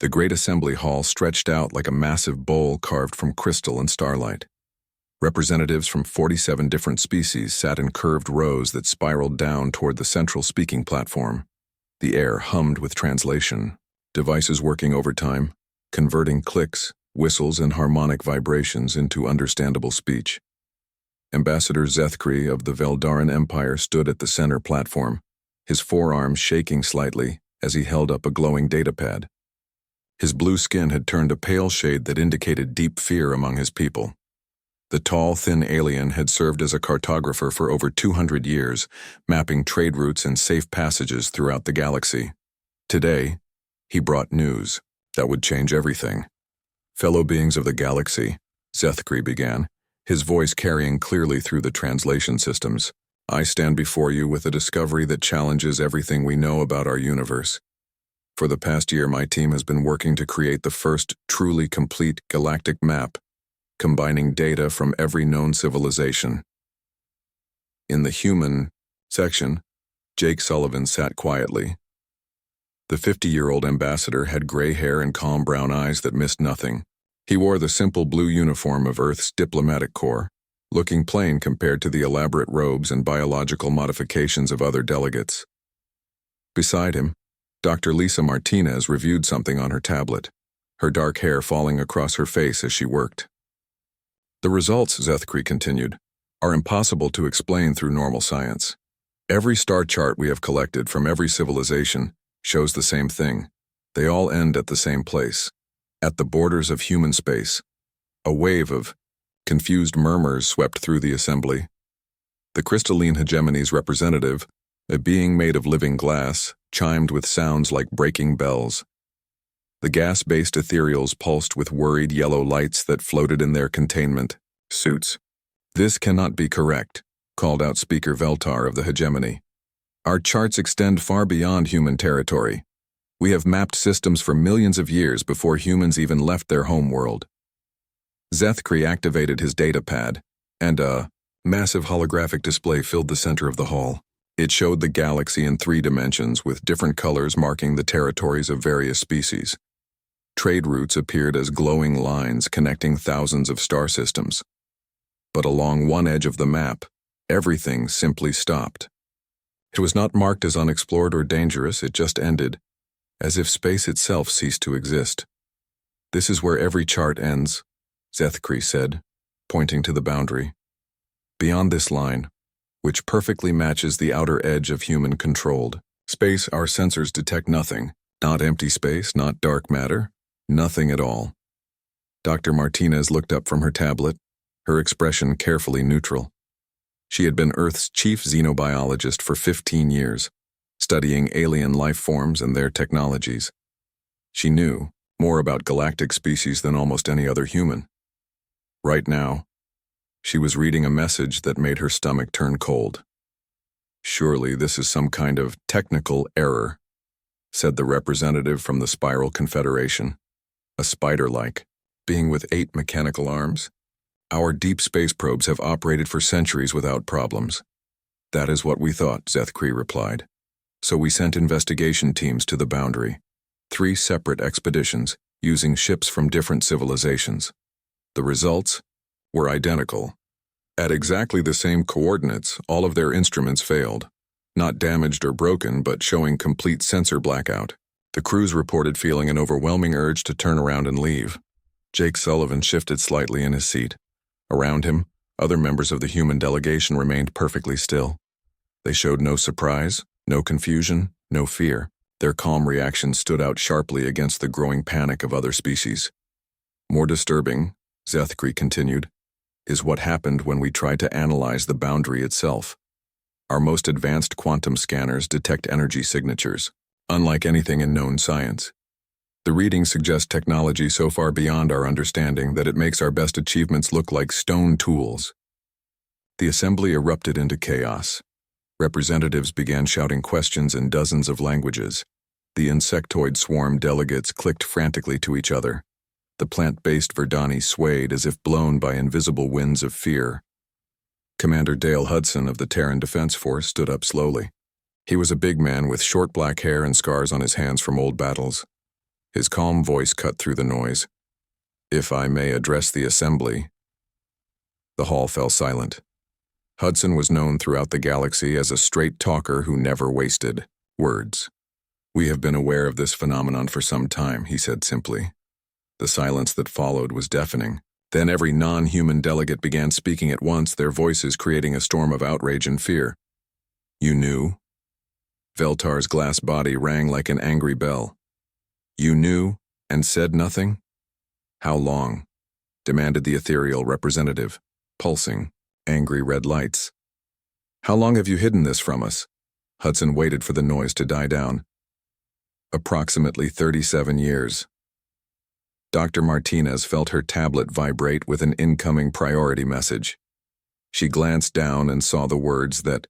The great assembly hall stretched out like a massive bowl carved from crystal and starlight. Representatives from 47 different species sat in curved rows that spiraled down toward the central speaking platform. The air hummed with translation, devices working overtime, converting clicks, whistles, and harmonic vibrations into understandable speech. Ambassador Zethkri of the Veldaran Empire stood at the center platform, his forearms shaking slightly as he held up a glowing datapad. His blue skin had turned a pale shade that indicated deep fear among his people. The tall, thin alien had served as a cartographer for over 200 years, mapping trade routes and safe passages throughout the galaxy. Today, he brought news that would change everything. Fellow beings of the galaxy, Zethkri began, his voice carrying clearly through the translation systems. I stand before you with a discovery that challenges everything we know about our universe. For the past year, my team has been working to create the first truly complete galactic map, combining data from every known civilization. In the human section, Jake Sullivan sat quietly. The 50-year-old ambassador had gray hair and calm brown eyes that missed nothing. He wore the simple blue uniform of Earth's diplomatic corps, looking plain compared to the elaborate robes and biological modifications of other delegates. Beside him, Dr. Lisa Martinez reviewed something on her tablet, her dark hair falling across her face as she worked. The results, Zethkri continued, are impossible to explain through normal science. Every star chart we have collected from every civilization shows the same thing. They all end at the same place, at the borders of human space. A wave of confused murmurs swept through the assembly. The crystalline hegemony's representative, a being made of living glass, chimed with sounds like breaking bells. The gas-based ethereals pulsed with worried yellow lights that floated in their containment suits. This cannot be correct, called out Speaker Veltar of the hegemony. Our charts extend far beyond human territory. We have mapped systems for millions of years before humans even left their home world. Zethkri activated his datapad, and a massive holographic display filled the center of the hall. It showed the galaxy in 3 dimensions with different colors marking the territories of various species. Trade routes appeared as glowing lines connecting thousands of star systems. But along one edge of the map, everything simply stopped. It was not marked as unexplored or dangerous, it just ended, as if space itself ceased to exist. This is where every chart ends, Zethkri said, pointing to the boundary. Beyond this line, which perfectly matches the outer edge of human-controlled space, our sensors detect nothing, not empty space, not dark matter, nothing at all. Dr. Martinez looked up from her tablet, her expression carefully neutral. She had been Earth's chief xenobiologist for 15 years, studying alien life forms and their technologies. She knew more about galactic species than almost any other human. Right now, she was reading a message that made her stomach turn cold. Surely this is some kind of technical error, said the representative from the Spiral Confederation, a spider-like being with 8 mechanical arms. Our deep space probes have operated for centuries without problems. That is what we thought, Zethkri replied. So we sent investigation teams to the boundary, 3 separate expeditions using ships from different civilizations. The results were identical. At exactly the same coordinates, all of their instruments failed. Not damaged or broken, but showing complete sensor blackout. The crews reported feeling an overwhelming urge to turn around and leave. Jake Sullivan shifted slightly in his seat. Around him, other members of the human delegation remained perfectly still. They showed no surprise, no confusion, no fear. Their calm reactions stood out sharply against the growing panic of other species. More disturbing, Zethkri continued, is what happened when we tried to analyze the boundary itself. Our most advanced quantum scanners detect energy signatures, unlike anything in known science. The readings suggest technology so far beyond our understanding that it makes our best achievements look like stone tools. The assembly erupted into chaos. Representatives began shouting questions in dozens of languages. The insectoid swarm delegates clicked frantically to each other. The plant-based Verdani swayed as if blown by invisible winds of fear. Commander Dale Hudson of the Terran Defense Force stood up slowly. He was a big man with short black hair and scars on his hands from old battles. His calm voice cut through the noise. "If I may address the assembly." The hall fell silent. Hudson was known throughout the galaxy as a straight talker who never wasted words. "We have been aware of this phenomenon for some time," he said simply. The silence that followed was deafening. Then every non-human delegate began speaking at once, their voices creating a storm of outrage and fear. "You knew?" Veltar's glass body rang like an angry bell. "You knew and said nothing?" "How long?" demanded the ethereal representative, pulsing, angry red lights. "How long have you hidden this from us?" Hudson waited for the noise to die down. "Approximately 37 years. Dr. Martinez felt her tablet vibrate with an incoming priority message. She glanced down and saw the words that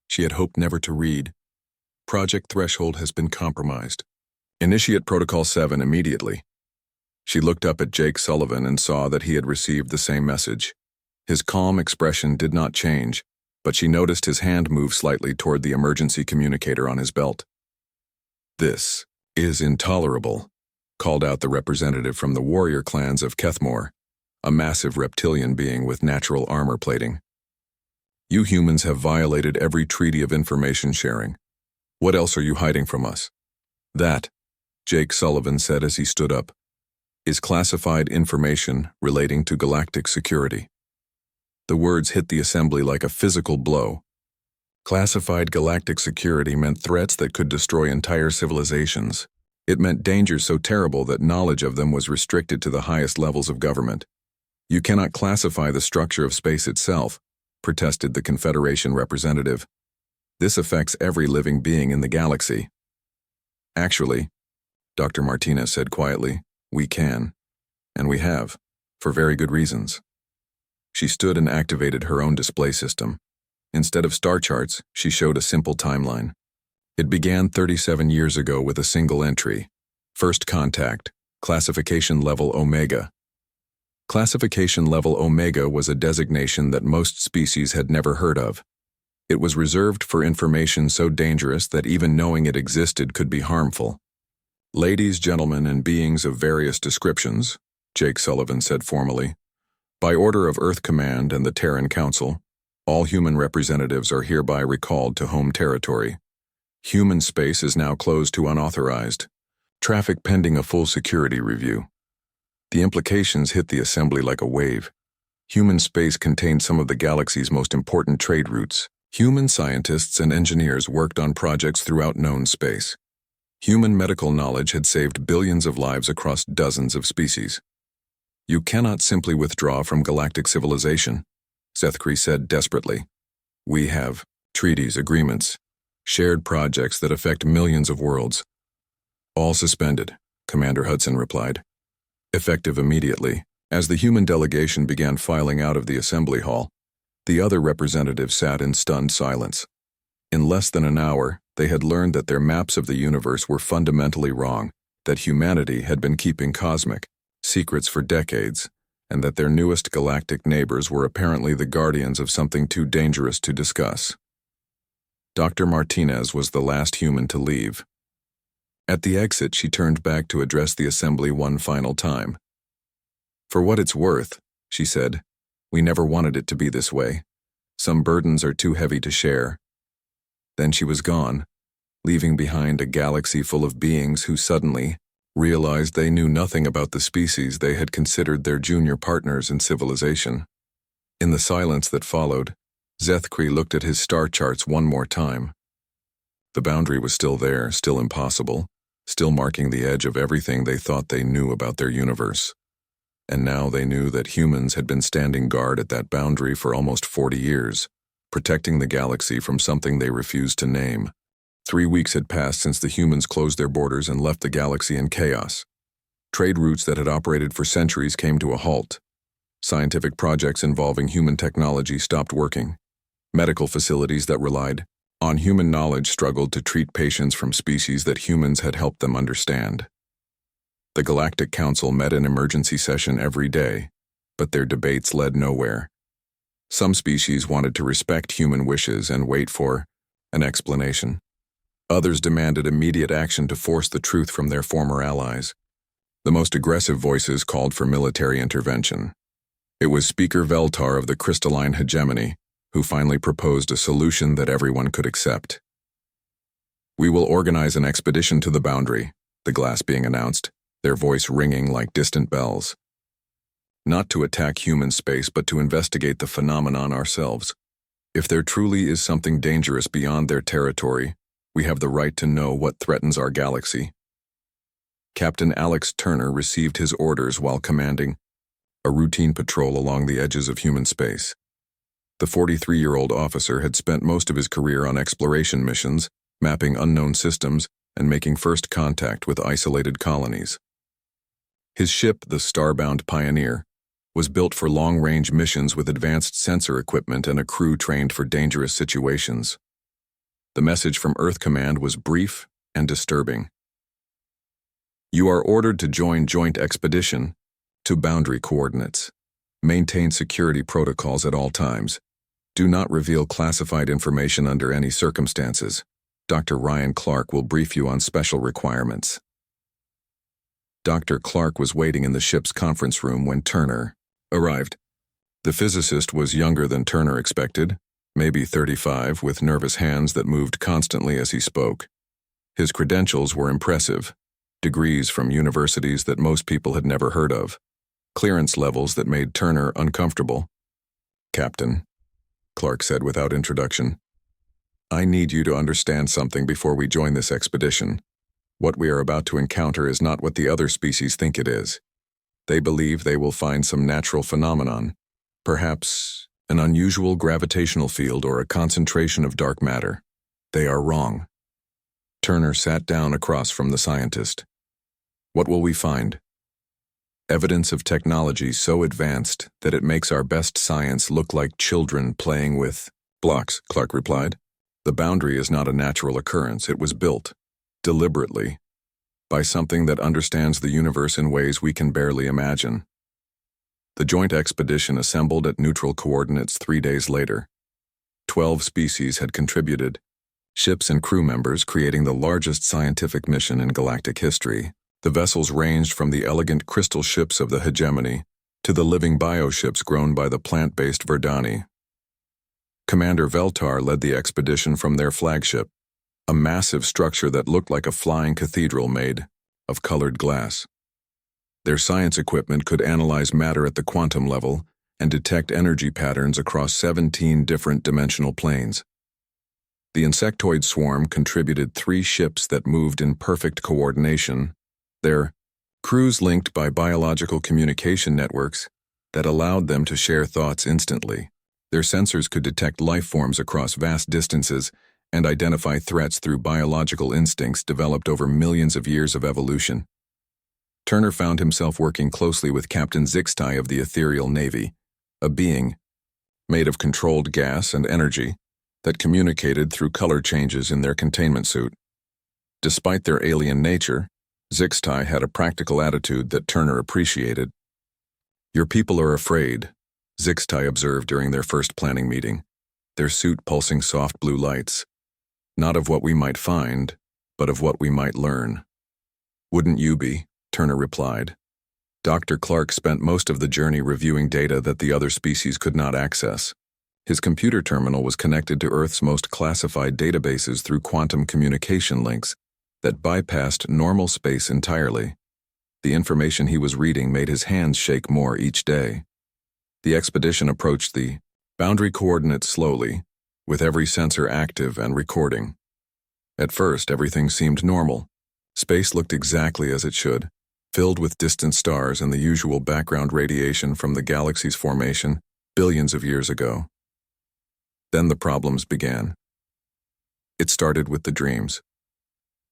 she had hoped never to read. "Project Threshold has been compromised. Initiate Protocol 7 immediately." She looked up at Jake Sullivan and saw that he had received the same message. His calm expression did not change, but she noticed his hand move slightly toward the emergency communicator on his belt. "This is intolerable," called out the representative from the warrior clans of Kethmore, a massive reptilian being with natural armor plating. "You humans have violated every treaty of information sharing. What else are you hiding from us?" "That," Jake Sullivan said as he stood up, "is classified information relating to galactic security." The words hit the assembly like a physical blow. Classified galactic security meant threats that could destroy entire civilizations. It meant dangers so terrible that knowledge of them was restricted to the highest levels of government. "You cannot classify the structure of space itself," protested the Confederation representative. "This affects every living being in the galaxy." "Actually," Dr. Martinez said quietly, "we can. And we have, for very good reasons." She stood and activated her own display system. Instead of star charts, she showed a simple timeline. It began 37 years ago with a single entry. First contact, classification level Omega. Classification level Omega was a designation that most species had never heard of. It was reserved for information so dangerous that even knowing it existed could be harmful. "Ladies, gentlemen, and beings of various descriptions," Jake Sullivan said formally, "by order of Earth Command and the Terran Council, all human representatives are hereby recalled to home territory. Human space is now closed to unauthorized traffic pending a full security review." The implications hit the assembly like a wave. Human space contained some of the galaxy's most important trade routes. Human scientists and engineers worked on projects throughout known space. Human medical knowledge had saved billions of lives across dozens of species. "You cannot simply withdraw from galactic civilization," Sethkri said desperately. "We have treaties, agreements, shared projects that affect millions of worlds." "All suspended," Commander Hudson replied. Effective immediately. As the human delegation began filing out of the assembly hall, the other representatives sat in stunned silence. In less than an hour, they had learned that their maps of the universe were fundamentally wrong, that humanity had been keeping cosmic secrets for decades, and that their newest galactic neighbors were apparently the guardians of something too dangerous to discuss. Dr. Martinez was the last human to leave. At the exit, she turned back to address the assembly one final time. "For what it's worth," she said, "we never wanted it to be this way. Some burdens are too heavy to share." Then she was gone, leaving behind a galaxy full of beings who suddenly realized they knew nothing about the species they had considered their junior partners in civilization. In the silence that followed, Sethkri looked at his star charts one more time. The boundary was still there, still impossible, still marking the edge of everything they thought they knew about their universe. And now they knew that humans had been standing guard at that boundary for almost 40 years, protecting the galaxy from something they refused to name. 3 weeks had passed since the humans closed their borders and left the galaxy in chaos. Trade routes that had operated for centuries came to a halt. Scientific projects involving human technology stopped working. Medical facilities that relied on human knowledge struggled to treat patients from species that humans had helped them understand. The Galactic Council met in emergency session every day, but their debates led nowhere. Some species wanted to respect human wishes and wait for an explanation. Others demanded immediate action to force the truth from their former allies. The most aggressive voices called for military intervention. It was Speaker Veltar of the Crystalline Hegemony who finally proposed a solution that everyone could accept. "We will organize an expedition to the boundary," the glass being announced, their voice ringing like distant bells. "Not to attack human space, but to investigate the phenomenon ourselves. If there truly is something dangerous beyond their territory, we have the right to know what threatens our galaxy." Captain Alex Turner received his orders while commanding a routine patrol along the edges of human space. The 43-year-old officer had spent most of his career on exploration missions, mapping unknown systems, and making first contact with isolated colonies. His ship, the Starbound Pioneer, was built for long-range missions with advanced sensor equipment and a crew trained for dangerous situations. The message from Earth Command was brief and disturbing. "You are ordered to join joint expedition to boundary coordinates. Maintain security protocols at all times. Do not reveal classified information under any circumstances. Dr. Ryan Clark will brief you on special requirements." Dr. Clark was waiting in the ship's conference room when Turner arrived. The physicist was younger than Turner expected, maybe 35, with nervous hands that moved constantly as he spoke. His credentials were impressive, degrees from universities that most people had never heard of, clearance levels that made Turner uncomfortable. "Captain," Clark said without introduction, "I need you to understand something before we join this expedition. What we are about to encounter is not what the other species think it is. They believe they will find some natural phenomenon, perhaps an unusual gravitational field or a concentration of dark matter. They are wrong." Turner sat down across from the scientist. "What will we find? Evidence of technology so advanced that it makes our best science look like children playing with blocks," Clark replied. "The boundary is not a natural occurrence. It was built, deliberately, by something that understands the universe in ways we can barely imagine." The joint expedition assembled at neutral coordinates 3 days later. 12 species had contributed, ships and crew members creating the largest scientific mission in galactic history. The vessels ranged from the elegant crystal ships of the hegemony to the living bioships grown by the plant-based Verdani. Commander Veltar led the expedition from their flagship, a massive structure that looked like a flying cathedral made of colored glass. Their science equipment could analyze matter at the quantum level and detect energy patterns across 17 different dimensional planes. The insectoid swarm contributed 3 ships that moved in perfect coordination, their crews linked by biological communication networks that allowed them to share thoughts instantly. Their sensors could detect life forms across vast distances and identify threats through biological instincts developed over millions of years of evolution. Turner found himself working closely with Captain Zixtai of the Ethereal Navy, a being made of controlled gas and energy that communicated through color changes in their containment suit. Despite their alien nature, Zixtai had a practical attitude that Turner appreciated. "Your people are afraid," Zixtai observed during their first planning meeting, their suit pulsing soft blue lights. "Not of what we might find, but of what we might learn." "Wouldn't you be?" Turner replied. Dr. Clark spent most of the journey reviewing data that the other species could not access. His computer terminal was connected to Earth's most classified databases through quantum communication links that bypassed normal space entirely. The information he was reading made his hands shake more each day. The expedition approached the boundary coordinates slowly, with every sensor active and recording. At first, everything seemed normal. Space looked exactly as it should, filled with distant stars and the usual background radiation from the galaxy's formation billions of years ago. Then the problems began. It started with the dreams.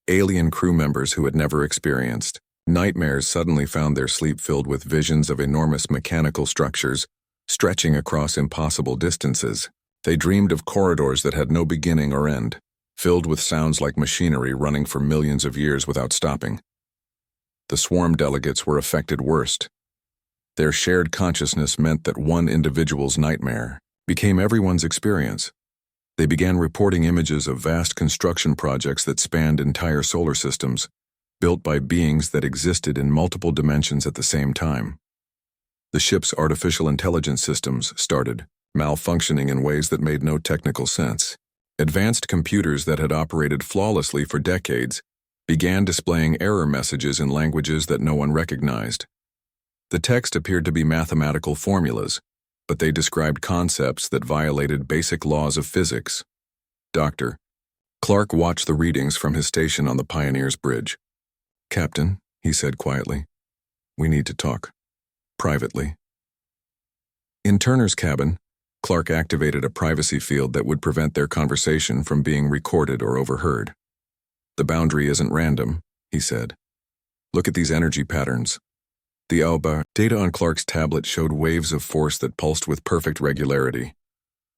Alien crew members who had never experienced nightmares suddenly found their sleep filled with visions of enormous mechanical structures stretching across impossible distances. They dreamed of corridors that had no beginning or end, filled with sounds like machinery running for millions of years without stopping. The swarm delegates were affected worst. Their shared consciousness meant that one individual's nightmare became everyone's experience. They began reporting images of vast construction projects that spanned entire solar systems, built by beings that existed in multiple dimensions at the same time. The ship's artificial intelligence systems started malfunctioning in ways that made no technical sense. Advanced computers that had operated flawlessly for decades began displaying error messages in languages that no one recognized. The text appeared to be mathematical formulas, but they described concepts that violated basic laws of physics. Dr. Clark watched the readings from his station on the Pioneer's Bridge. "Captain," he said quietly, "we need to talk. Privately." In Turner's cabin, Clark activated a privacy field that would prevent their conversation from being recorded or overheard. "The boundary isn't random," he said. "Look at these energy patterns." The AudioBook data on Clark's tablet showed waves of force that pulsed with perfect regularity,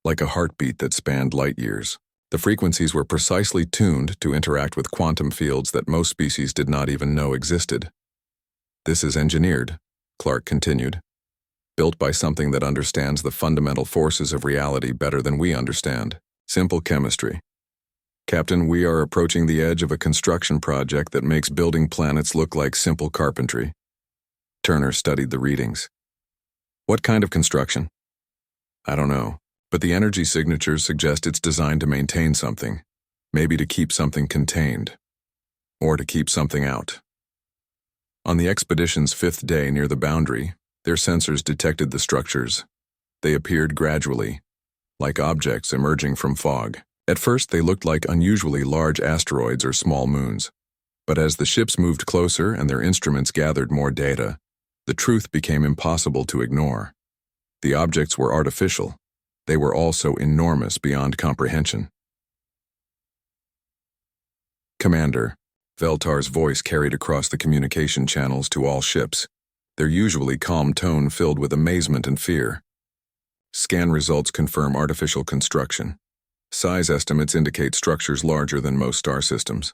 like a heartbeat that spanned light years. The frequencies were precisely tuned to interact with quantum fields that most species did not even know existed. "This is engineered," Clark continued, "built by something that understands the fundamental forces of reality better than we understand. Simple chemistry. Captain, we are approaching the edge of a construction project that makes building planets look like simple carpentry." Turner studied the readings. "What kind of construction?" "I don't know, but the energy signatures suggest it's designed to maintain something, maybe to keep something contained, or to keep something out." On the expedition's 5th day near the boundary, their sensors detected the structures. They appeared gradually, like objects emerging from fog. At first, they looked like unusually large asteroids or small moons. But as the ships moved closer and their instruments gathered more data, the truth became impossible to ignore. The objects were artificial. They were also enormous beyond comprehension. "Commander," Veltar's voice carried across the communication channels to all ships, their usually calm tone filled with amazement and fear. "Scan results confirm artificial construction. Size estimates indicate structures larger than most star systems.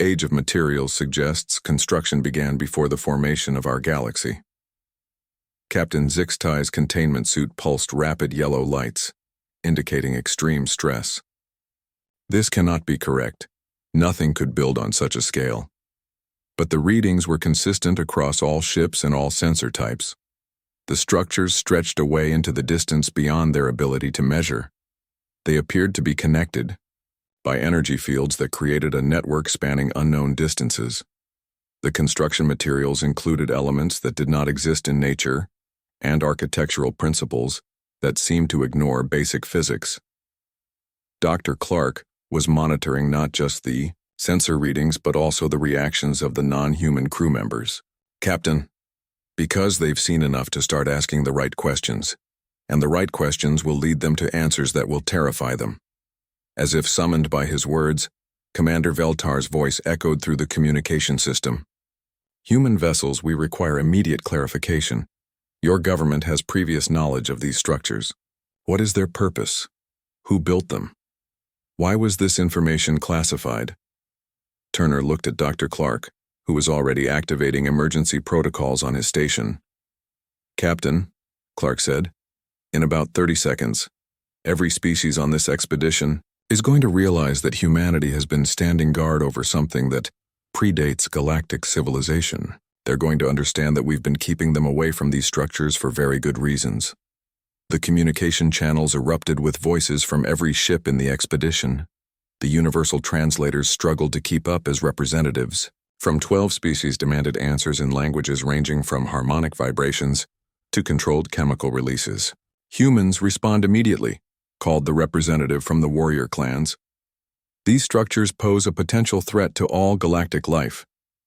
Age of materials suggests construction began before the formation of our galaxy." Captain Zixtai's containment suit pulsed rapid yellow lights, indicating extreme stress. "This cannot be correct. Nothing could build on such a scale." But the readings were consistent across all ships and all sensor types. The structures stretched away into the distance beyond their ability to measure. They appeared to be connected by energy fields that created a network spanning unknown distances. The construction materials included elements that did not exist in nature and architectural principles that seemed to ignore basic physics. Dr. Clark was monitoring not just the sensor readings but also the reactions of the non-human crew members. "Captain, because they've seen enough to start asking the right questions, and the right questions will lead them to answers that will terrify them." As if summoned by his words, Commander Veltar's voice echoed through the communication system. "Human vessels, we require immediate clarification. Your government has previous knowledge of these structures. What is their purpose? Who built them? Why was this information classified?" Turner looked at Dr. Clark, who was already activating emergency protocols on his station. "Captain," Clark said, "in about 30 seconds, every species on this expedition is going to realize that humanity has been standing guard over something that predates galactic civilization. They're going to understand that we've been keeping them away from these structures for very good reasons." The communication channels erupted with voices from every ship in the expedition. The universal translators struggled to keep up as representatives from 12 species demanded answers in languages ranging from harmonic vibrations to controlled chemical releases. "Humans respond immediately," called the representative from the warrior clans. "These structures pose a potential threat to all galactic life.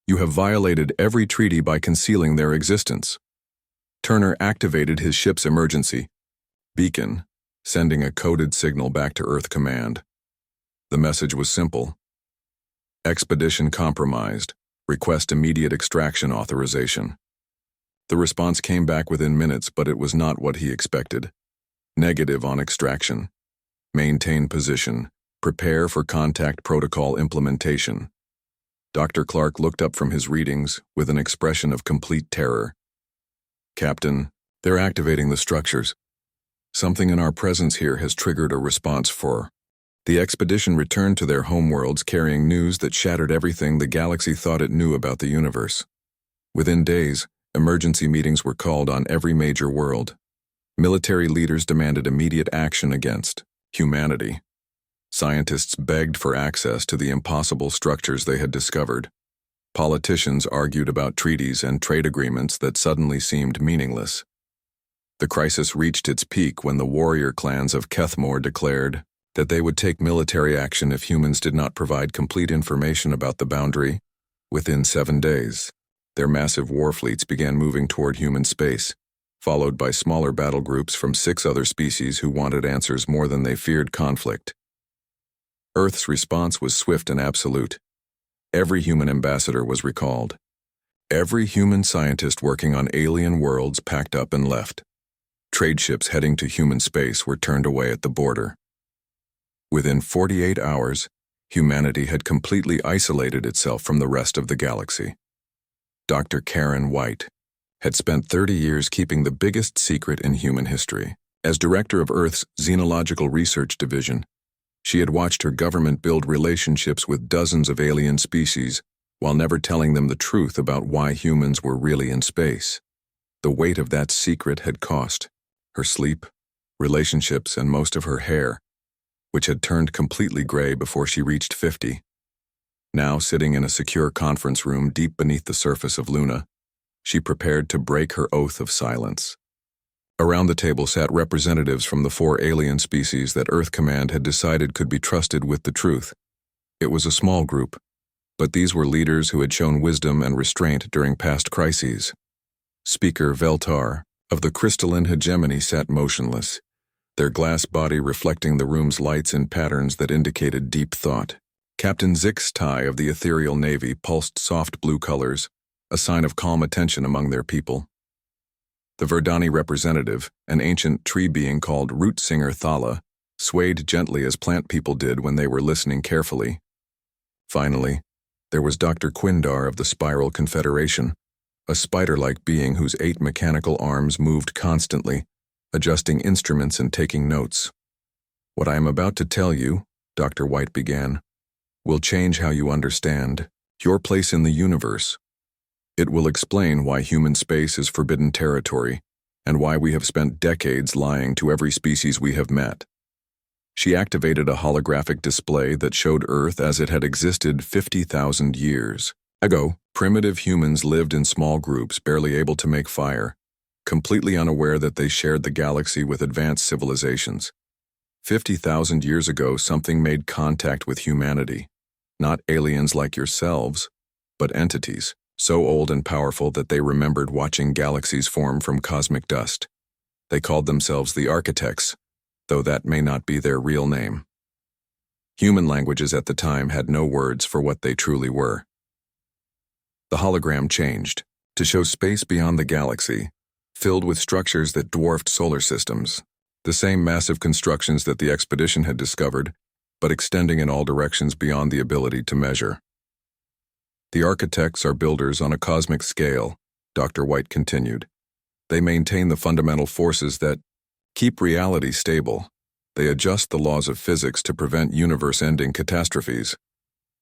You have violated every treaty by concealing their existence." Turner activated his ship's emergency beacon, sending a coded signal back to Earth Command. The message was simple. "Expedition compromised. Request immediate extraction authorization." The response came back within minutes, but it was not what he expected. "Negative on extraction. Maintain position. Prepare for contact protocol implementation." Dr. Clark looked up from his readings with an expression of complete terror. "Captain, they're activating the structures. Something in our presence here has triggered a response for The expedition returned to their homeworlds carrying news that shattered everything the galaxy thought it knew about the universe. Within days, emergency meetings were called on every major world. Military leaders demanded immediate action against humanity. Scientists begged for access to the impossible structures they had discovered. Politicians argued about treaties and trade agreements that suddenly seemed meaningless. The crisis reached its peak when the warrior clans of Kethmore declared that they would take military action if humans did not provide complete information about the boundary. Within 7 days, their massive war fleets began moving toward human space, followed by smaller battle groups from 6 other species who wanted answers more than they feared conflict. Earth's response was swift and absolute. Every human ambassador was recalled. Every human scientist working on alien worlds packed up and left. Trade ships heading to human space were turned away at the border. Within 48 hours, humanity had completely isolated itself from the rest of the galaxy. Dr. Karen White had spent 30 years keeping the biggest secret in human history. As director of Earth's Xenological Research Division, she had watched her government build relationships with dozens of alien species while never telling them the truth about why humans were really in space. The weight of that secret had cost her sleep, relationships, and most of her hair, which had turned completely gray before she reached 50. Now, sitting in a secure conference room deep beneath the surface of Luna, she prepared to break her oath of silence. Around the table sat representatives from the 4 alien species that Earth Command had decided could be trusted with the truth. It was a small group, but these were leaders who had shown wisdom and restraint during past crises. Speaker Veltar of the crystalline hegemony sat motionless, their glass body reflecting the room's lights in patterns that indicated deep thought. Captain Zix Tai of the ethereal navy pulsed soft blue colors, a sign of calm attention among their people. The Verdani representative, an ancient tree being called Root Singer Thala, swayed gently as plant people did when they were listening carefully. Finally, there was Dr. Quindar of the Spiral Confederation, a spider-like being whose 8 mechanical arms moved constantly, adjusting instruments and taking notes. "What I am about to tell you," Dr. White began, "will change how you understand your place in the universe. It will explain why human space is forbidden territory and why we have spent decades lying to every species we have met." She activated a holographic display that showed Earth as it had existed 50,000 years ago. Primitive humans lived in small groups, barely able to make fire, completely unaware that they shared the galaxy with advanced civilizations. 50,000 years ago, something made contact with humanity. Not aliens like yourselves, but entities, so old and powerful that they remembered watching galaxies form from cosmic dust. They called themselves the Architects, though that may not be their real name. Human languages at the time had no words for what they truly were. The hologram changed to show space beyond the galaxy, filled with structures that dwarfed solar systems, the same massive constructions that the expedition had discovered, but extending in all directions beyond the ability to measure. "The Architects are builders on a cosmic scale," Dr. White continued. "They maintain the fundamental forces that keep reality stable. They adjust the laws of physics to prevent universe-ending catastrophes.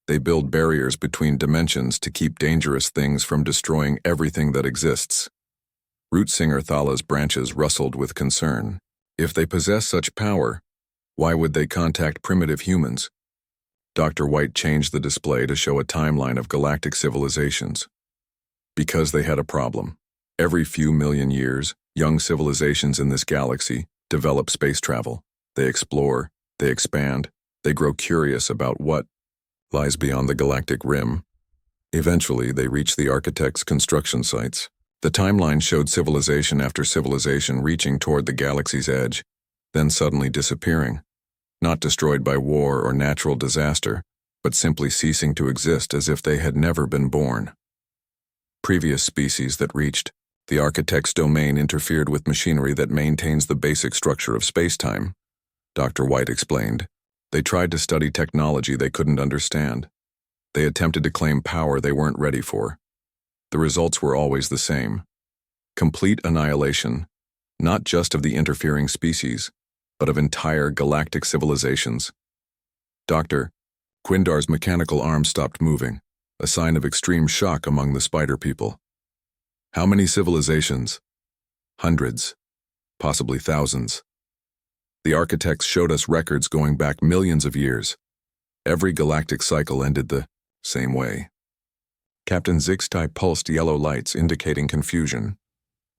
They build barriers between dimensions to keep dangerous things from destroying everything that exists." Root Singer Thala's branches rustled with concern. If they possess such power, why would they contact primitive humans? Dr. White changed the display to show a timeline of galactic civilizations. Because they had a problem. Every few million years, young civilizations in this galaxy develop space travel. They explore, they expand, they grow curious about what lies beyond the galactic rim. Eventually, they reach the Architects' construction sites. The timeline showed civilization after civilization reaching toward the galaxy's edge, then suddenly disappearing. Not destroyed by war or natural disaster, but simply ceasing to exist as if they had never been born. Previous species that reached the Architect's domain interfered with machinery that maintains the basic structure of space-time, Dr. White explained. They tried to study technology they couldn't understand. They attempted to claim power they weren't ready for. The results were always the same. Complete annihilation, not just of the interfering species, but of entire galactic civilizations. Doctor, Quindar's mechanical arm stopped moving, a sign of extreme shock among the spider people. How many civilizations? Hundreds, possibly thousands. The architects showed us records going back millions of years. Every galactic cycle ended the same way. Captain Zixtai pulsed yellow lights indicating confusion.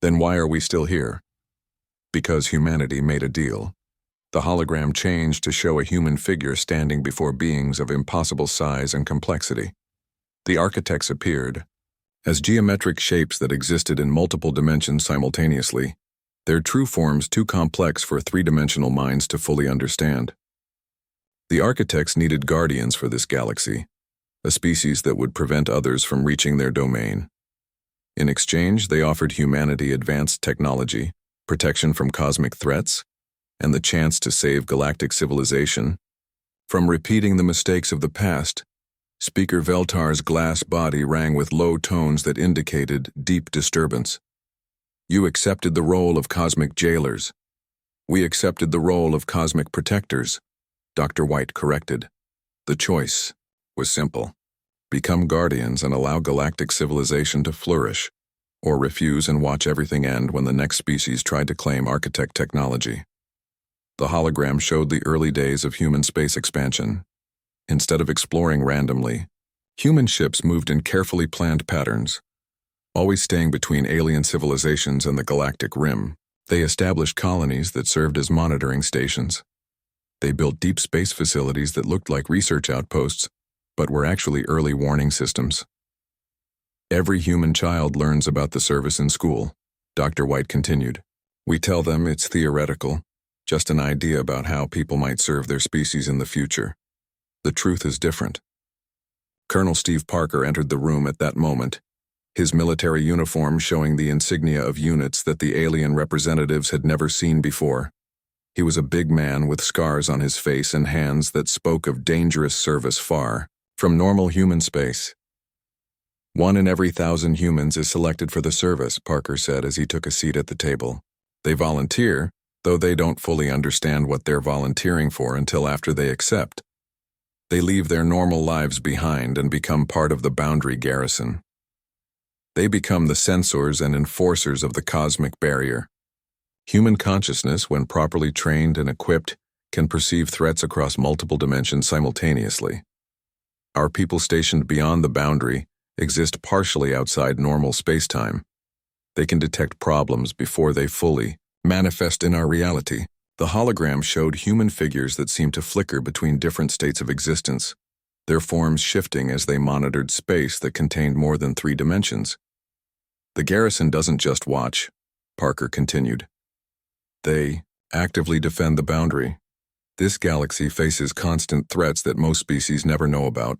Then why are we still here? Because humanity made a deal. The hologram changed to show a human figure standing before beings of impossible size and complexity. The architects appeared as geometric shapes that existed in multiple dimensions simultaneously, their true forms too complex for three-dimensional minds to fully understand. The architects needed guardians for this galaxy, a species that would prevent others from reaching their domain. In exchange, they offered humanity advanced technology, protection from cosmic threats, and the chance to save galactic civilization from repeating the mistakes of the past. Speaker Veltar's glass body rang with low tones that indicated deep disturbance. You accepted the role of cosmic jailers. We accepted the role of cosmic protectors, Dr. White corrected. The choice was simple. Become guardians and allow galactic civilization to flourish, or refuse and watch everything end when the next species tried to claim architect technology. The hologram showed the early days of human space expansion. Instead of exploring randomly, human ships moved in carefully planned patterns, always staying between alien civilizations and the galactic rim. They established colonies that served as monitoring stations. They built deep space facilities that looked like research outposts, but were actually early warning systems. Every human child learns about the service in school, Dr. White continued. We tell them it's theoretical, just an idea about how people might serve their species in the future. The truth is different. Colonel Steve Parker entered the room at that moment, his military uniform showing the insignia of units that the alien representatives had never seen before. He was a big man with scars on his face and hands that spoke of dangerous service far from normal human space. 1 in every 1,000 humans is selected for the service, Parker said as he took a seat at the table. They volunteer, though they don't fully understand what they're volunteering for until after they accept. They leave their normal lives behind and become part of the boundary garrison. They become the censors and enforcers of the cosmic barrier. Human consciousness, when properly trained and equipped, can perceive threats across multiple dimensions simultaneously. Our people stationed beyond the boundary exist partially outside normal space-time. They can detect problems before they fully manifest in our reality. The hologram showed human figures that seemed to flicker between different states of existence, their forms shifting as they monitored space that contained more than 3 dimensions. The garrison doesn't just watch, Parker continued. They actively defend the boundary. This galaxy faces constant threats that most species never know about.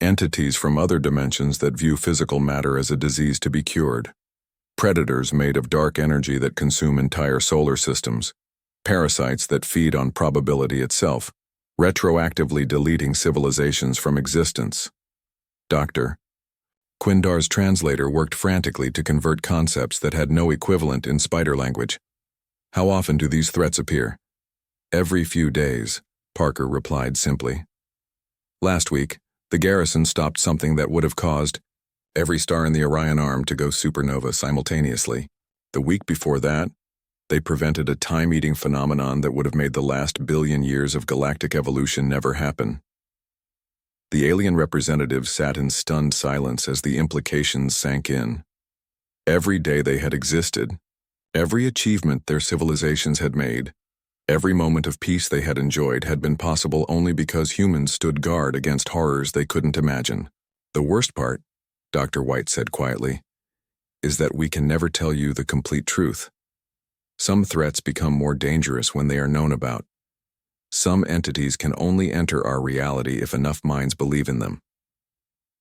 Entities from other dimensions that view physical matter as a disease to be cured. Predators made of dark energy that consume entire solar systems. Parasites that feed on probability itself, retroactively deleting civilizations from existence. Dr. Quindar's translator worked frantically to convert concepts that had no equivalent in spider language. How often do these threats appear? Every few days, Parker replied simply. Last week, the garrison stopped something that would have caused every star in the Orion Arm to go supernova simultaneously. The week before that, they prevented a time-eating phenomenon that would have made the last billion years of galactic evolution never happen. The alien representatives sat in stunned silence as the implications sank in. Every day they had existed, every achievement their civilizations had made, every moment of peace they had enjoyed had been possible only because humans stood guard against horrors they couldn't imagine. The worst part, Dr. White said quietly, is that we can never tell you the complete truth. Some threats become more dangerous when they are known about. Some entities can only enter our reality if enough minds believe in them.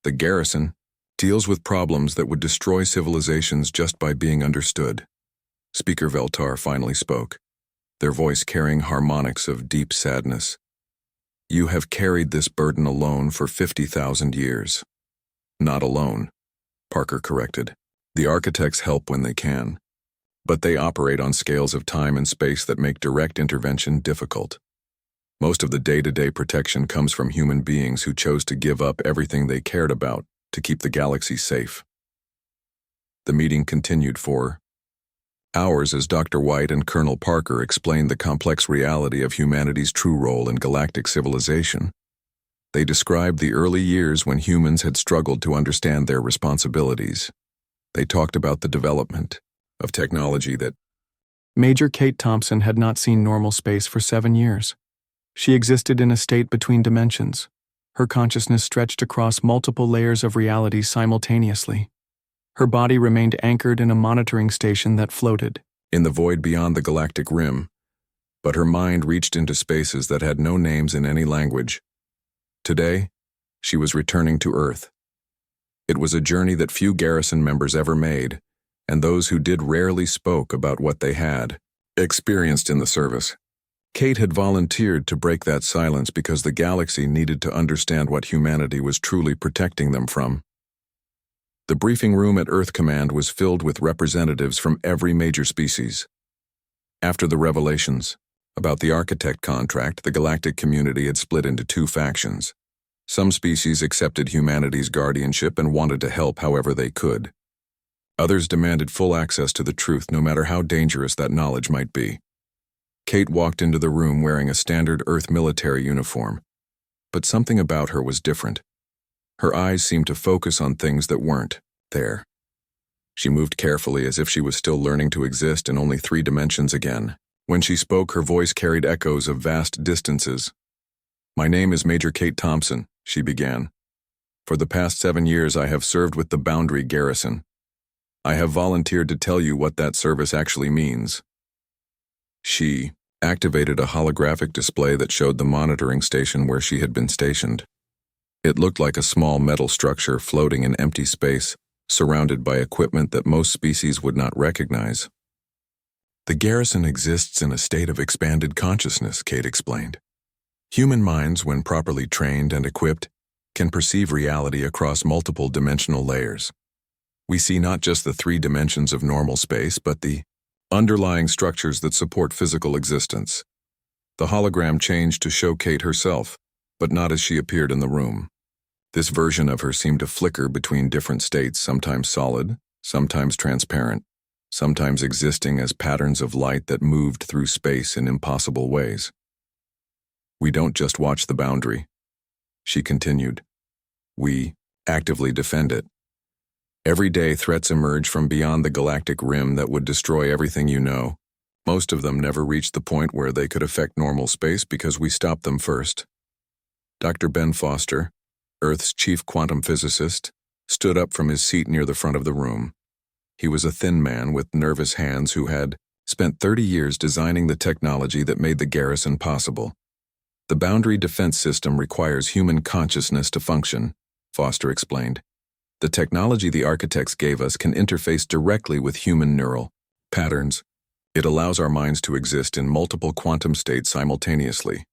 The garrison deals with problems that would destroy civilizations just by being understood. Speaker Veltar finally spoke, their voice carrying harmonics of deep sadness. You have carried this burden alone for 50,000 years. Not alone, Parker corrected. The architects help when they can, but they operate on scales of time and space that make direct intervention difficult. Most of the day-to-day protection comes from human beings who chose to give up everything they cared about to keep the galaxy safe. The meeting continued for hours as Dr. White and Colonel Parker explained the complex reality of humanity's true role in galactic civilization. They described the early years when humans had struggled to understand their responsibilities. They talked about the development of technology that Major Kate Thompson had not seen normal space for 7 years. She existed in a state between dimensions. Her consciousness stretched across multiple layers of reality simultaneously. Her body remained anchored in a monitoring station that floated in the void beyond the galactic rim, but her mind reached into spaces that had no names in any language. Today, she was returning to Earth. It was a journey that few garrison members ever made, and those who did rarely spoke about what they had experienced in the service. Kate had volunteered to break that silence because the galaxy needed to understand what humanity was truly protecting them from. The briefing room at Earth Command was filled with representatives from every major species. After the revelations about the Architect contract, the galactic community had split into two factions. Some species accepted humanity's guardianship and wanted to help however they could. Others demanded full access to the truth, no matter how dangerous that knowledge might be. Kate walked into the room wearing a standard Earth military uniform, but something about her was different. Her eyes seemed to focus on things that weren't there. She moved carefully as if she was still learning to exist in only 3 dimensions again. When she spoke, her voice carried echoes of vast distances. "My name is Major Kate Thompson," she began. "For the past 7 years I have served with the Boundary Garrison. I have volunteered to tell you what that service actually means." She activated a holographic display that showed the monitoring station where she had been stationed. It looked like a small metal structure floating in empty space, surrounded by equipment that most species would not recognize. "The garrison exists in a state of expanded consciousness," Kate explained. "Human minds, when properly trained and equipped, can perceive reality across multiple dimensional layers. We see not just the 3 dimensions of normal space, but the underlying structures that support physical existence." The hologram changed to show Kate herself, but not as she appeared in the room. This version of her seemed to flicker between different states, sometimes solid, sometimes transparent, sometimes existing as patterns of light that moved through space in impossible ways. "We don't just watch the boundary," she continued. "We actively defend it. Every day threats emerge from beyond the galactic rim that would destroy everything you know. Most of them never reach the point where they could affect normal space because we stop them first." Dr. Ben Foster, Earth's chief quantum physicist, stood up from his seat near the front of the room. He was a thin man with nervous hands who had spent 30 years designing the technology that made the garrison possible. "The boundary defense system requires human consciousness to function," Foster explained. "The technology the architects gave us can interface directly with human neural patterns. It allows our minds to exist in multiple quantum states simultaneously,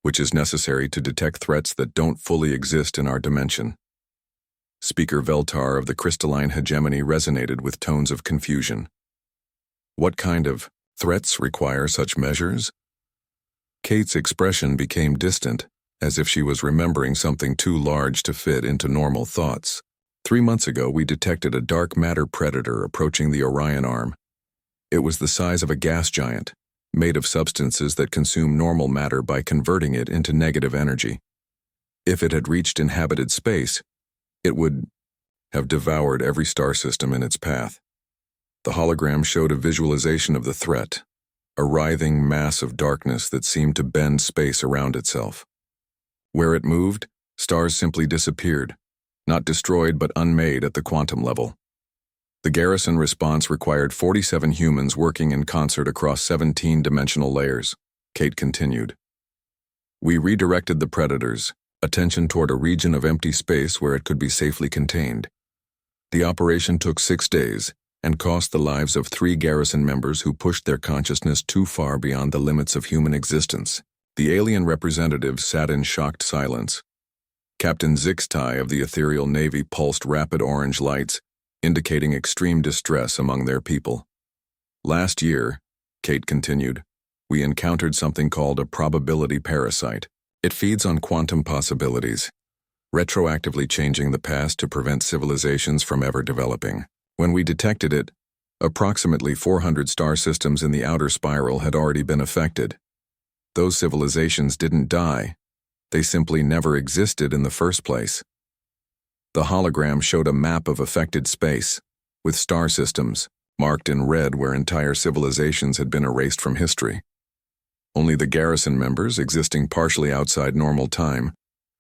which is necessary to detect threats that don't fully exist in our dimension." Speaker Veltar of the crystalline hegemony resonated with tones of confusion. "What kind of threats require such measures?" Kate's expression became distant, as if she was remembering something too large to fit into normal thoughts. 3 months ago, we detected a dark matter predator approaching the Orion Arm. It was the size of a gas giant, made of substances that consume normal matter by converting it into negative energy. If it had reached inhabited space, it would have devoured every star system in its path. The hologram showed a visualization of the threat, a writhing mass of darkness that seemed to bend space around itself. Where it moved, stars simply disappeared, not destroyed but unmade at the quantum level. The garrison response required 47 humans working in concert across 17 dimensional layers, Kate continued. "We redirected the predators' attention toward a region of empty space where it could be safely contained. The operation took 6 days and cost the lives of 3 garrison members who pushed their consciousness too far beyond the limits of human existence." The alien representatives sat in shocked silence. Captain Zixtai of the Ethereal Navy pulsed rapid orange lights, indicating extreme distress among their people. "Last year," Kate continued, we encountered something called a probability parasite. It feeds on quantum possibilities, retroactively changing the past to prevent civilizations from ever developing. When we detected it, approximately 400 star systems in the outer spiral had already been affected. Those civilizations didn't die. They simply never existed in the first place. The hologram showed a map of affected space, with star systems marked in red where entire civilizations had been erased from history. Only the garrison members, existing partially outside normal time,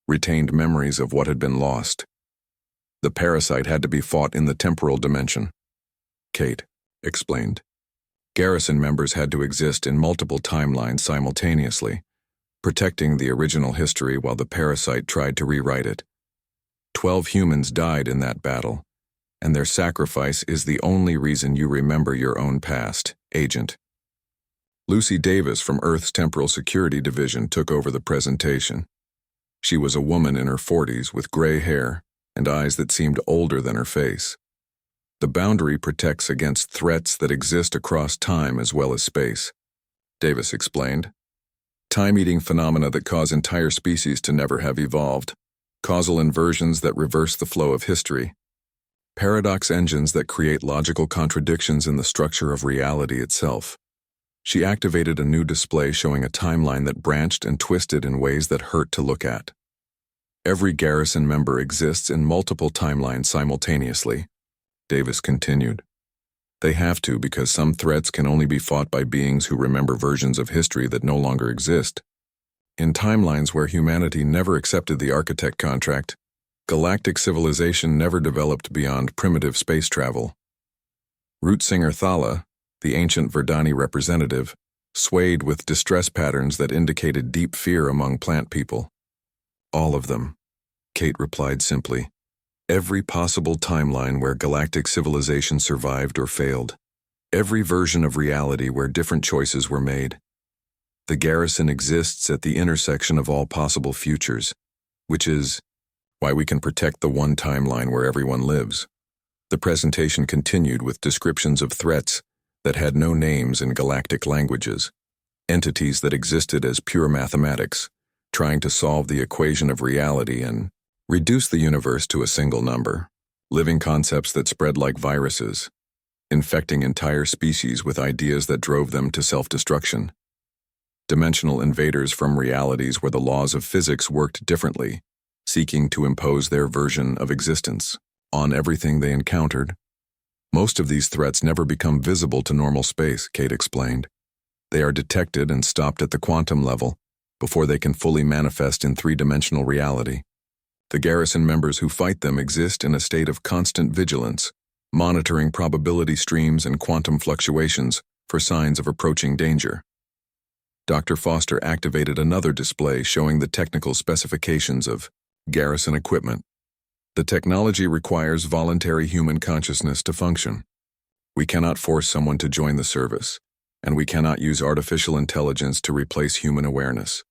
retained memories of what had been lost. The parasite had to be fought in the temporal dimension, Kate explained. Garrison members had to exist in multiple timelines simultaneously, protecting the original history while the parasite tried to rewrite it. 12 humans died in that battle, and their sacrifice is the only reason you remember your own past, Agent. Lucy Davis from Earth's Temporal Security Division took over the presentation. She was a woman in her 40s with gray hair and eyes that seemed older than her face. The boundary protects against threats that exist across time as well as space, Davis explained. Time-eating phenomena that cause entire species to never have evolved, causal inversions that reverse the flow of history, paradox engines that create logical contradictions in the structure of reality itself. She activated a new display showing a timeline that branched and twisted in ways that hurt to look at. Every garrison member exists in multiple timelines simultaneously, Davis continued. They have to because some threats can only be fought by beings who remember versions of history that no longer exist. In timelines where humanity never accepted the architect contract, galactic civilization never developed beyond primitive space travel. Root Singer Thala, the ancient Verdani representative, swayed with distress patterns that indicated deep fear among plant people. All of them, Kate replied simply. Every possible timeline where galactic civilization survived or failed. Every version of reality where different choices were made. The garrison exists at the intersection of all possible futures, which is why we can protect the one timeline where everyone lives. The presentation continued with descriptions of threats that had no names in galactic languages, entities that existed as pure mathematics, trying to solve the equation of reality and reduce the universe to a single number, living concepts that spread like viruses, infecting entire species with ideas that drove them to self-destruction. Dimensional invaders from realities where the laws of physics worked differently, seeking to impose their version of existence on everything they encountered. Most of these threats never become visible to normal space, Kate explained. They are detected and stopped at the quantum level before they can fully manifest in three-dimensional reality. The garrison members who fight them exist in a state of constant vigilance, monitoring probability streams and quantum fluctuations for signs of approaching danger. Dr. Foster activated another display showing the technical specifications of garrison equipment. The technology requires voluntary human consciousness to function. We cannot force someone to join the service, and we cannot use artificial intelligence to replace human awareness.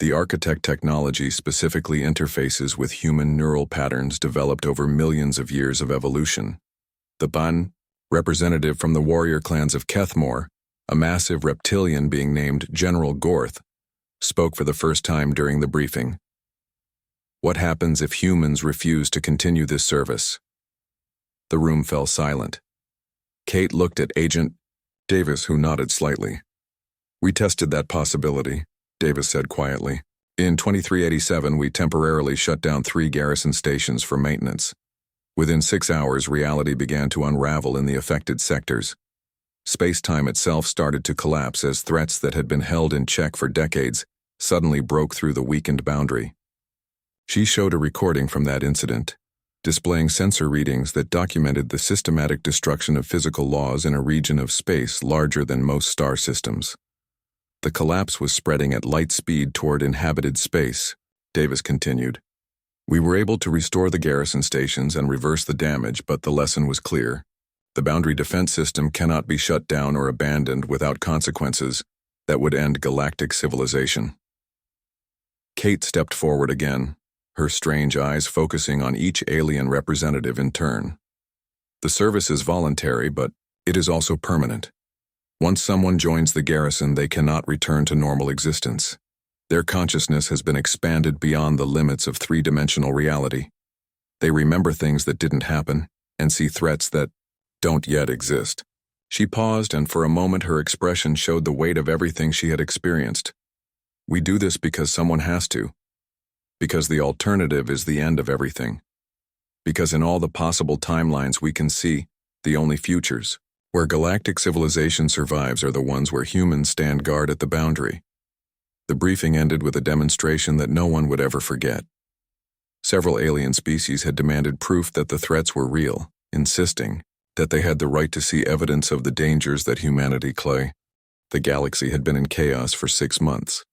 The architect technology specifically interfaces with human neural patterns developed over millions of years of evolution. The Ban, representative from the warrior clans of Kethmore, a massive reptilian being named General Gorth, spoke for the first time during the briefing. What happens if humans refuse to continue this service? The room fell silent. Kate looked at Agent Davis, who nodded slightly. We tested that possibility, Davis said quietly. In 2387, we temporarily shut down 3 garrison stations for maintenance. Within 6 hours, reality began to unravel in the affected sectors. Space-time itself started to collapse as threats that had been held in check for decades suddenly broke through the weakened boundary. She showed a recording from that incident, displaying sensor readings that documented the systematic destruction of physical laws in a region of space larger than most star systems. The collapse was spreading at light speed toward inhabited space, Davis continued. We were able to restore the garrison stations and reverse the damage, but the lesson was clear. The boundary defense system cannot be shut down or abandoned without consequences that would end galactic civilization. Kate stepped forward again, her strange eyes focusing on each alien representative in turn. The service is voluntary, but it is also permanent. Once someone joins the garrison, they cannot return to normal existence. Their consciousness has been expanded beyond the limits of three-dimensional reality. They remember things that didn't happen and see threats that don't yet exist. She paused, and for a moment her expression showed the weight of everything she had experienced. We do this because someone has to. Because the alternative is the end of everything. Because in all the possible timelines we can see, the only futures where galactic civilization survives are the ones where humans stand guard at the boundary. The briefing ended with a demonstration that no one would ever forget. Several alien species had demanded proof that the threats were real, insisting that they had the right to see evidence of the dangers that humanity clay. The galaxy had been in chaos for 6 months.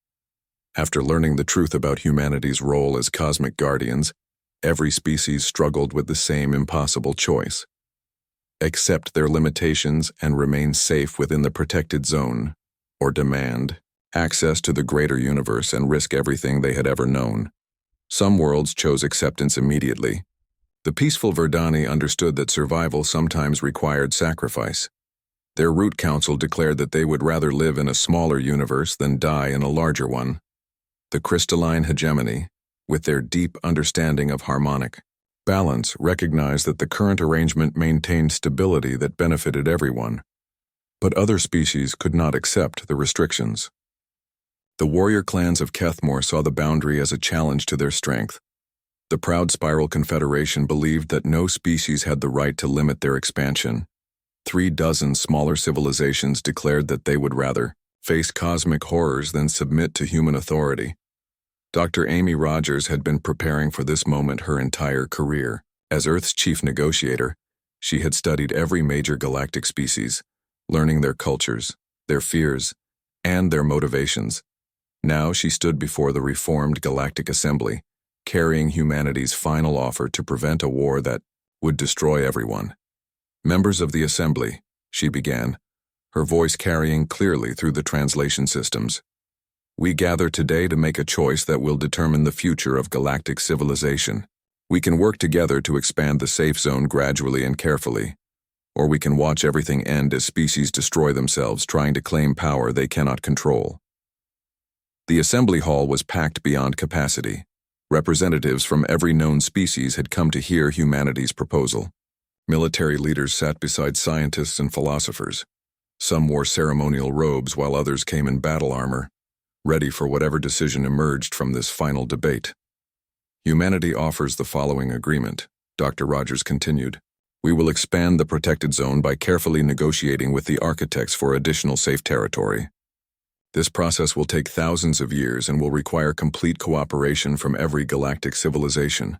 After learning the truth about humanity's role as cosmic guardians, every species struggled with the same impossible choice: accept their limitations and remain safe within the protected zone, or demand access to the greater universe and risk everything they had ever known. Some worlds chose acceptance immediately. The peaceful Verdani understood that survival sometimes required sacrifice. Their root council declared that they would rather live in a smaller universe than die in a larger one. The crystalline hegemony, with their deep understanding of harmonic balance, recognized that the current arrangement maintained stability that benefited everyone. But other species could not accept the restrictions. The warrior clans of Kethmore saw the boundary as a challenge to their strength. The proud Spiral Confederation believed that no species had the right to limit their expansion. 36 smaller civilizations declared that they would rather face cosmic horrors than submit to human authority. Dr. Amy Rogers had been preparing for this moment her entire career. As Earth's chief negotiator, she had studied every major galactic species, learning their cultures, their fears, and their motivations. Now she stood before the reformed Galactic Assembly, carrying humanity's final offer to prevent a war that would destroy everyone. "Members of the Assembly," she began, her voice carrying clearly through the translation systems. "We gather today to make a choice that will determine the future of galactic civilization. We can work together to expand the safe zone gradually and carefully, or we can watch everything end as species destroy themselves trying to claim power they cannot control." The assembly hall was packed beyond capacity. Representatives from every known species had come to hear humanity's proposal. Military leaders sat beside scientists and philosophers. Some wore ceremonial robes while others came in battle armor, ready for whatever decision emerged from this final debate. "Humanity offers the following agreement," Dr. Rogers continued. "We will expand the protected zone by carefully negotiating with the architects for additional safe territory. This process will take thousands of years and will require complete cooperation from every galactic civilization."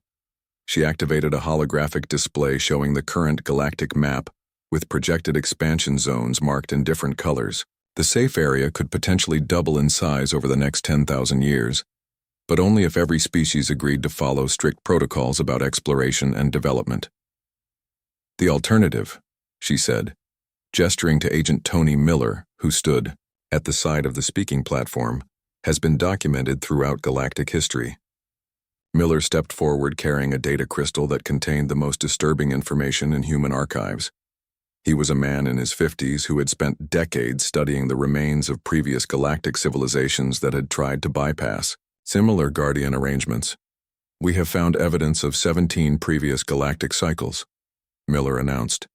She activated a holographic display showing the current galactic map with projected expansion zones marked in different colors. The safe area could potentially double in size over the next 10,000 years, but only if every species agreed to follow strict protocols about exploration and development. "The alternative," she said, gesturing to Agent Tony Miller, who stood at the side of the speaking platform, "has been documented throughout galactic history." Miller stepped forward carrying a data crystal that contained the most disturbing information in human archives. He was a man in his 50s who had spent decades studying the remains of previous galactic civilizations that had tried to bypass similar guardian arrangements. "We have found evidence of 17 previous galactic cycles," Miller announced.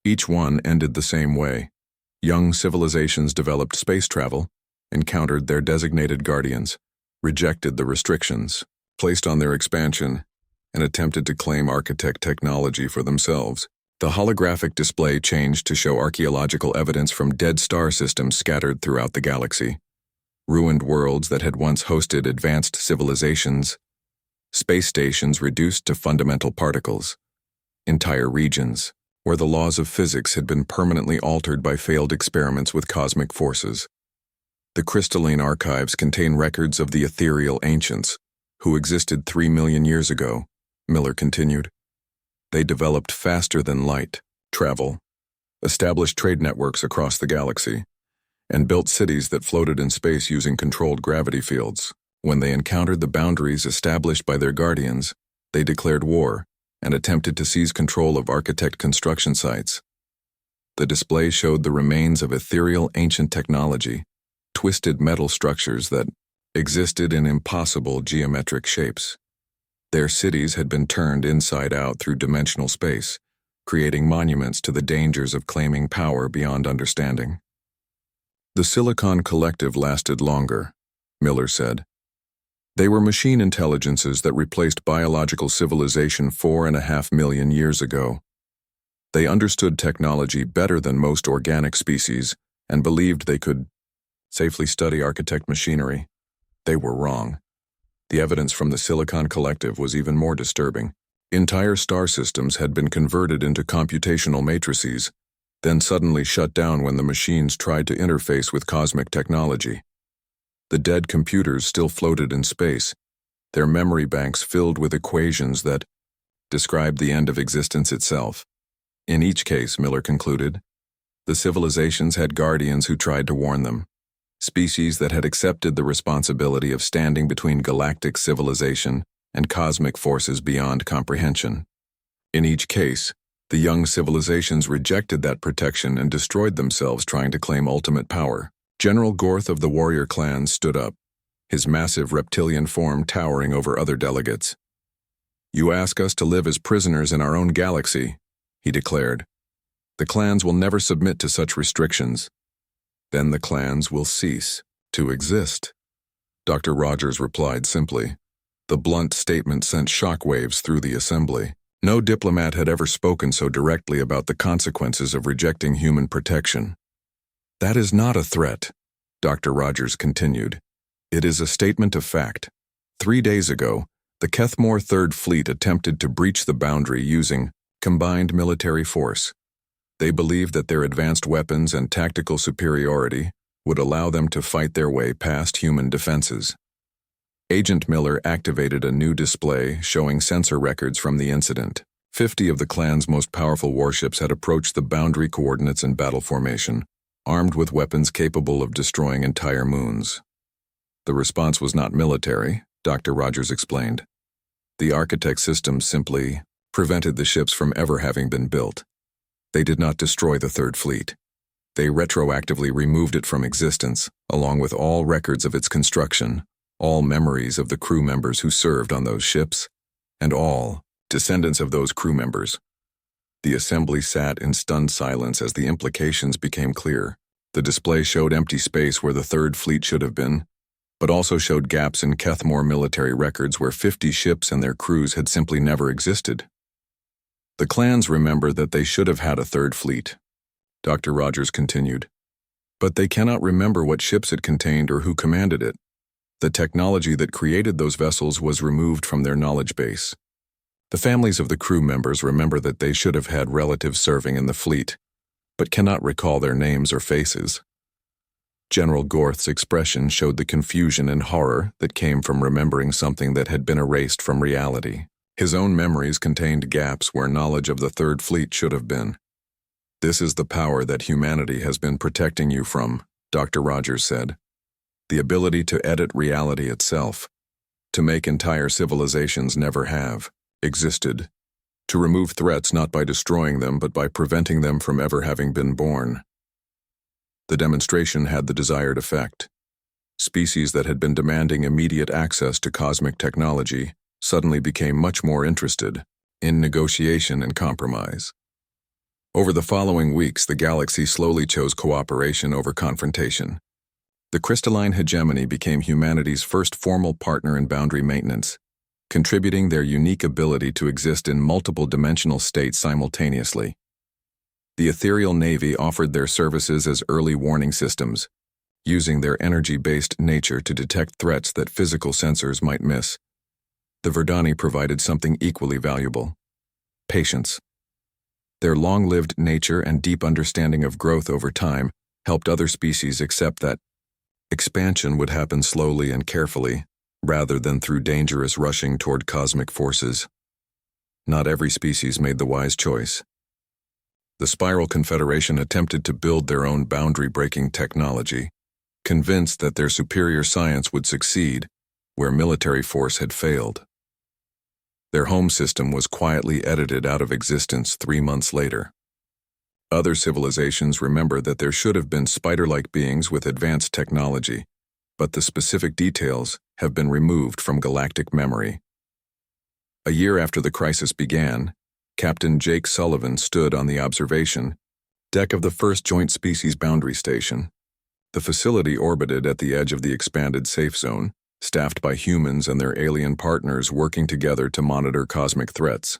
"Each one ended the same way. Young civilizations developed space travel, encountered their designated guardians, rejected the restrictions placed on their expansion, and attempted to claim architect technology for themselves." The holographic display changed to show archaeological evidence from dead star systems scattered throughout the galaxy. Ruined worlds that had once hosted advanced civilizations, space stations reduced to fundamental particles, entire regions where the laws of physics had been permanently altered by failed experiments with cosmic forces. The crystalline archives contain records of the ethereal ancients, who existed 3 million years ago, Miller continued. They developed faster than light travel, established trade networks across the galaxy, and built cities that floated in space using controlled gravity fields. When they encountered the boundaries established by their guardians, they declared war and attempted to seize control of architect construction sites. The display showed the remains of ethereal ancient technology, twisted metal structures that existed in impossible geometric shapes. Their cities had been turned inside out through dimensional space, creating monuments to the dangers of claiming power beyond understanding. The Silicon Collective lasted longer, Miller said. They were machine intelligences that replaced biological civilization 4.5 million years ago. They understood technology better than most organic species and believed they could safely study architect machinery. They were wrong. The evidence from the Silicon Collective was even more disturbing. Entire star systems had been converted into computational matrices, then suddenly shut down when the machines tried to interface with cosmic technology. The dead computers still floated in space, their memory banks filled with equations that described the end of existence itself. In each case, Miller concluded, the civilizations had guardians who tried to warn them, species that had accepted the responsibility of standing between galactic civilization and cosmic forces beyond comprehension. In each case, the young civilizations rejected that protection and destroyed themselves trying to claim ultimate power. General Gorth of the warrior clans stood up, his massive reptilian form towering over other delegates. "You ask us to live as prisoners in our own galaxy," he declared. "The clans will never submit to such restrictions. Then the clans will cease to exist." Dr. Rogers replied simply. The blunt statement sent shockwaves through the assembly. No diplomat had ever spoken so directly about the consequences of rejecting human protection. "That is not a threat," Dr. Rogers continued. "It is a statement of fact. 3 days ago, the Kethmore Third Fleet attempted to breach the boundary using combined military force. They believed that their advanced weapons and tactical superiority would allow them to fight their way past human defenses." Agent Miller activated a new display showing sensor records from the incident. 50 of the clan's most powerful warships had approached the boundary coordinates in battle formation, armed with weapons capable of destroying entire moons. The response was not military, Dr. Rogers explained. The architect systems simply prevented the ships from ever having been built. They did not destroy the Third Fleet. They retroactively removed it from existence, along with all records of its construction, all memories of the crew members who served on those ships, and all descendants of those crew members. The assembly sat in stunned silence as the implications became clear. The display showed empty space where the Third Fleet should have been, but also showed gaps in Kethmore military records where 50 ships and their crews had simply never existed. "The clans remember that they should have had a Third Fleet," Dr. Rogers continued. "But they cannot remember what ships it contained or who commanded it. The technology that created those vessels was removed from their knowledge base. The families of the crew members remember that they should have had relatives serving in the fleet, but cannot recall their names or faces." General Gorth's expression showed the confusion and horror that came from remembering something that had been erased from reality. His own memories contained gaps where knowledge of the Third Fleet should have been. "This is the power that humanity has been protecting you from," Dr. Rogers said. "The ability to edit reality itself, to make entire civilizations never have existed, to remove threats not by destroying them but by preventing them from ever having been born." The demonstration had the desired effect. Species that had been demanding immediate access to cosmic technology suddenly became much more interested in negotiation and compromise. Over the following weeks, the galaxy slowly chose cooperation over confrontation. The crystalline hegemony became humanity's first formal partner in boundary maintenance, contributing their unique ability to exist in multiple dimensional states simultaneously. The ethereal navy offered their services as early warning systems, using their energy-based nature to detect threats that physical sensors might miss. The Verdani provided something equally valuable: patience. Their long-lived nature and deep understanding of growth over time helped other species accept that expansion would happen slowly and carefully, rather than through dangerous rushing toward cosmic forces. Not every species made the wise choice. The Spiral Confederation attempted to build their own boundary-breaking technology, convinced that their superior science would succeed where military force had failed. Their home system was quietly edited out of existence 3 months later. Other civilizations remember that there should have been spider-like beings with advanced technology, but the specific details have been removed from galactic memory. A year after the crisis began, Captain Jake Sullivan stood on the observation deck of the first Joint Species Boundary Station. The facility orbited at the edge of the expanded safe zone, staffed by humans and their alien partners working together to monitor cosmic threats.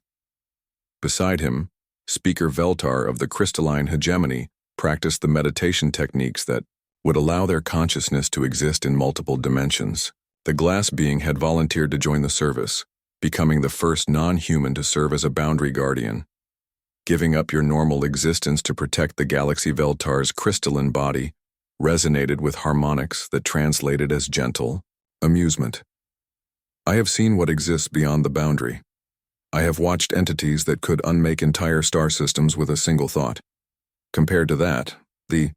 Beside him, Speaker Veltar of the crystalline hegemony practiced the meditation techniques that would allow their consciousness to exist in multiple dimensions. The glass being had volunteered to join the service, becoming the first non-human to serve as a boundary guardian. Giving up your normal existence to protect the galaxy, Veltar's crystalline body resonated with harmonics that translated as gentle amusement. I have seen what exists beyond the boundary. I have watched entities that could unmake entire star systems with a single thought. Compared to that, the